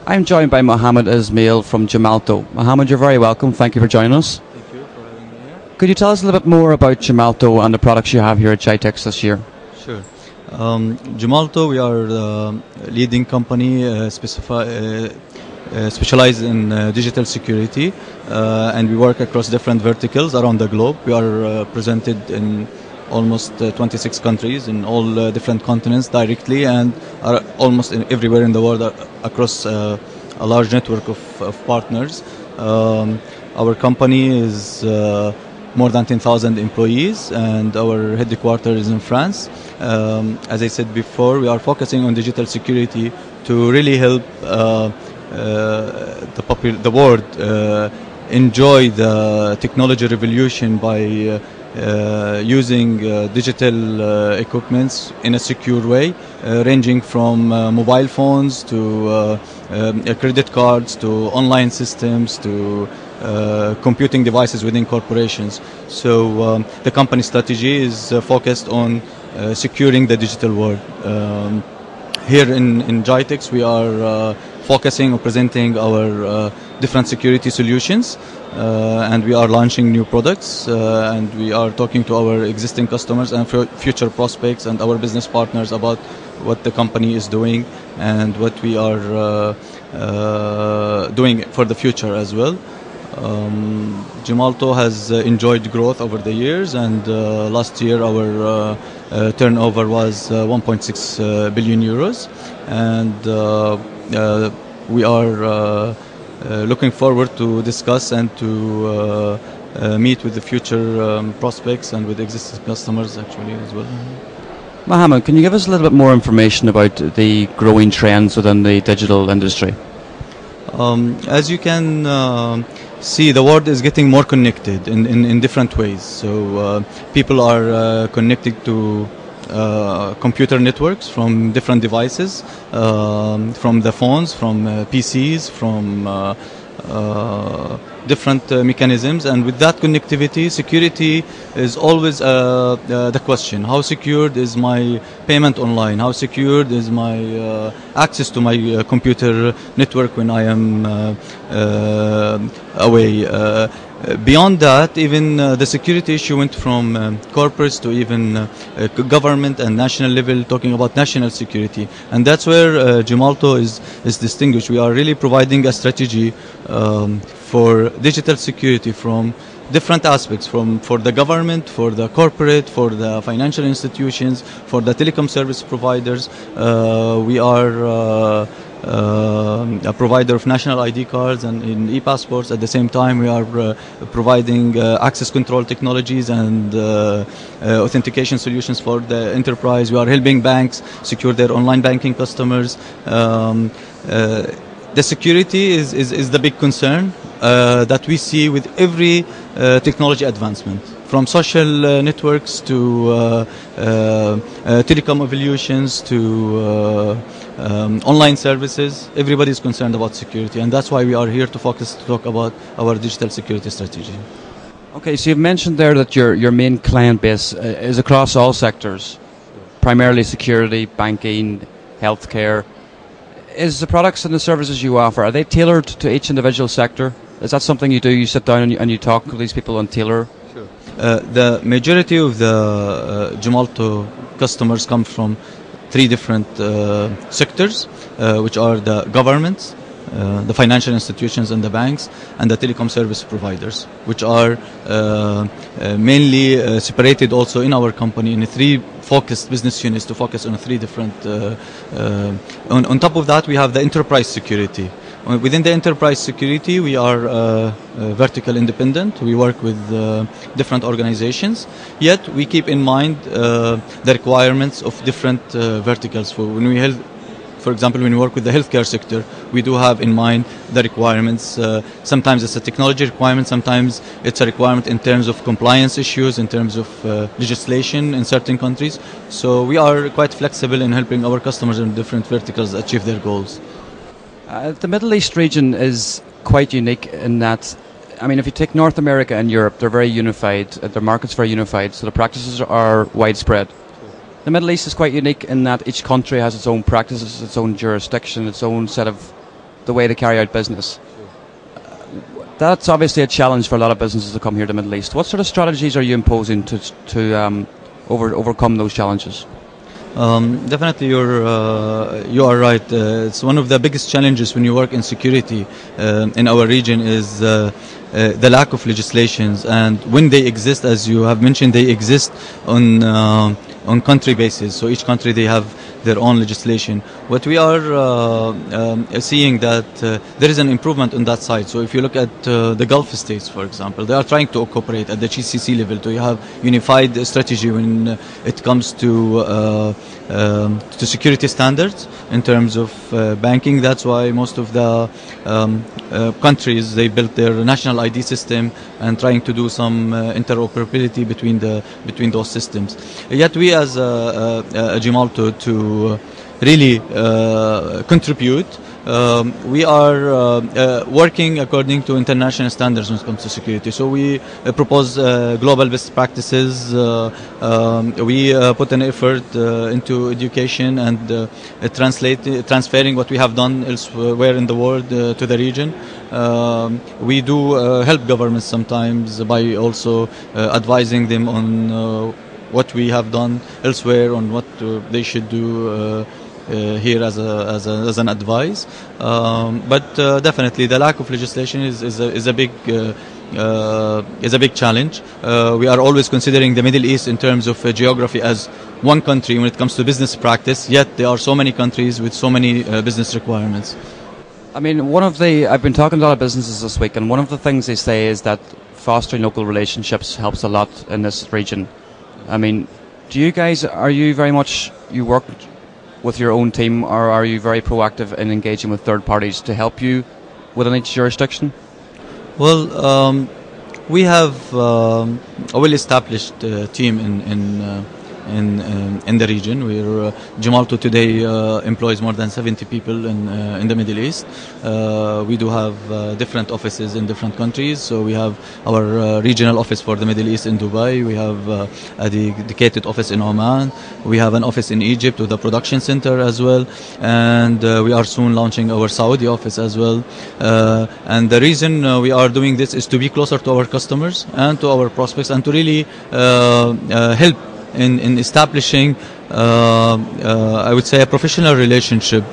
I'm joined by Mohammed Ismail from Gemalto. Mohammed, you're very welcome. Thank you for joining us. Thank you for having me here. Could you tell us a little bit more about Gemalto and the products you have here at GITEX this year? Sure. Gemalto, we are the leading company specialized in digital security, and we work across different verticals around the globe. We are presented in almost 26 countries in all different continents directly, and are almost everywhere in the world across a large network of partners. Our company is more than 10,000 employees, and our headquarters is in France. As I said before, we are focusing on digital security to really help the world enjoy the technology revolution by using digital equipments in a secure way, ranging from mobile phones to credit cards to online systems to computing devices within corporations. So the company strategy is focused on securing the digital world. Here in GITEX, we are focusing on presenting our different security solutions, and we are launching new products, and we are talking to our existing customers and future prospects and our business partners about what the company is doing and what we are doing for the future as well. Gemalto has enjoyed growth over the years, and last year our turnover was 1.6 billion euros, and we are looking forward to discuss and to meet with the future prospects and with existing customers actually as well. Mohammed, can you give us a little bit more information about the growing trends within the digital industry? As you can see, the world is getting more connected in different ways. So people are connected to computer networks from different devices, from the phones, from PCs, from different mechanisms, and with that connectivity, security is always the question. How secured is my payment online? How secured is my access to my computer network when I am away? Beyond that, even the security issue went from corporates to even government and national level, talking about national security. And that's where Gemalto is distinguished. We are really providing a strategy for digital security from different aspects, for the government, for the corporate, for the financial institutions, for the telecom service providers. We are a provider of national ID cards and in e-passports. At the same time, we are providing access control technologies and authentication solutions for the enterprise. We are helping banks secure their online banking customers. The security is the big concern that we see with every technology advancement, from social networks to telecom evolutions to online services. Everybody is concerned about security, and that's why we are here to focus to talk about our digital security strategy. Okay, so you've mentioned there that your main client base is across all sectors, primarily security, banking, healthcare. Is the products and the services you offer, are they tailored to each individual sector? Is that something you do? You sit down and you talk to these people and tailor? Sure. The majority of the Gemalto customers come from three different sectors, which are the governments, the financial institutions and the banks, and the telecom service providers, which are mainly separated also in our company in three focused business units to focus on three different. On top of that, we have the enterprise security. Within the enterprise security, we are vertical independent. We work with different organizations, yet we keep in mind the requirements of different verticals. For example, when we work with the healthcare sector, we do have in mind the requirements. Sometimes it's a technology requirement, sometimes it's a requirement in terms of compliance issues, in terms of legislation in certain countries. So we are quite flexible in helping our customers in different verticals achieve their goals. The Middle East region is quite unique in that, I mean, if you take North America and Europe, they're very unified, their market's very unified, so the practices are widespread. The Middle East is quite unique in that each country has its own practices, its own jurisdiction, its own set of the way to carry out business. That's obviously a challenge for a lot of businesses to come here to the Middle East. What sort of strategies are you imposing to overcome those challenges? Definitely, you are right. It's one of the biggest challenges when you work in security in our region is the lack of legislations, and when they exist, as you have mentioned, they exist on country basis. So each country, they have their own legislation. What we are seeing that there is an improvement on that side. So if you look at the Gulf states, for example, they are trying to cooperate at the GCC level to have unified strategy when it comes to security standards in terms of banking. That's why most of the countries, they built their national ID system and trying to do some interoperability between those systems. Yet we as Gemalto to really contribute, we are working according to international standards when it comes to security. So we propose global best practices. We put an effort into education and transferring what we have done elsewhere in the world to the region. We do help governments sometimes by also advising them on what we have done elsewhere, on what they should do here as an advice, but definitely the lack of legislation is a big challenge. We are always considering the Middle East in terms of geography as one country when it comes to business practice, yet there are so many countries with so many business requirements. I mean, I've been talking to a lot of businesses this week, and one of the things they say is that fostering local relationships helps a lot in this region. I mean, are you very much, you work with your own team, or are you very proactive in engaging with third parties to help you within each jurisdiction? Well, we have a well-established team in the region. Gemalto today employs more than 70 people in the Middle East. We do have different offices in different countries. So we have our regional office for the Middle East in Dubai. We have a dedicated office in Oman. We have an office in Egypt with a production center as well. And we are soon launching our Saudi office as well. And the reason we are doing this is to be closer to our customers and to our prospects, and to really help in establishing, I would say, a professional relationship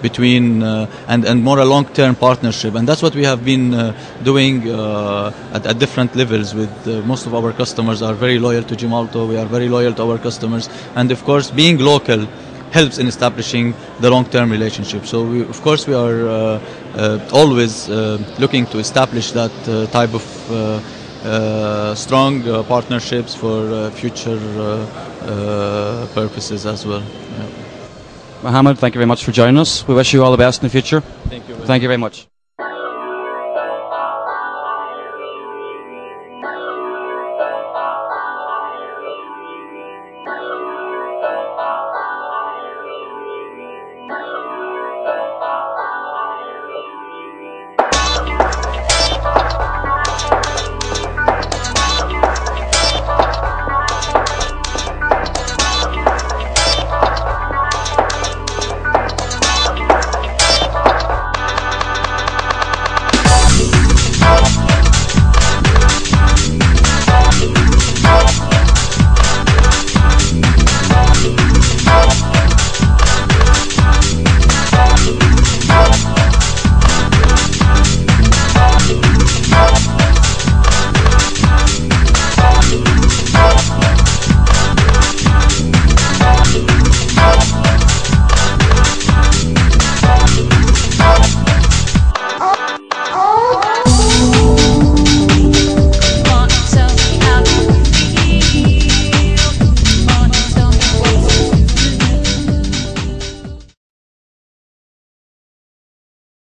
between and more a long-term partnership, and that's what we have been doing at different levels. With most of our customers are very loyal to Gemalto. We are very loyal to our customers, and of course, being local helps in establishing the long-term relationship. So of course we are always looking to establish that type of strong partnerships for future purposes as well. Yeah. Mohammed, thank you very much for joining us. We wish you all the best in the future. Thank you. Thank you very much.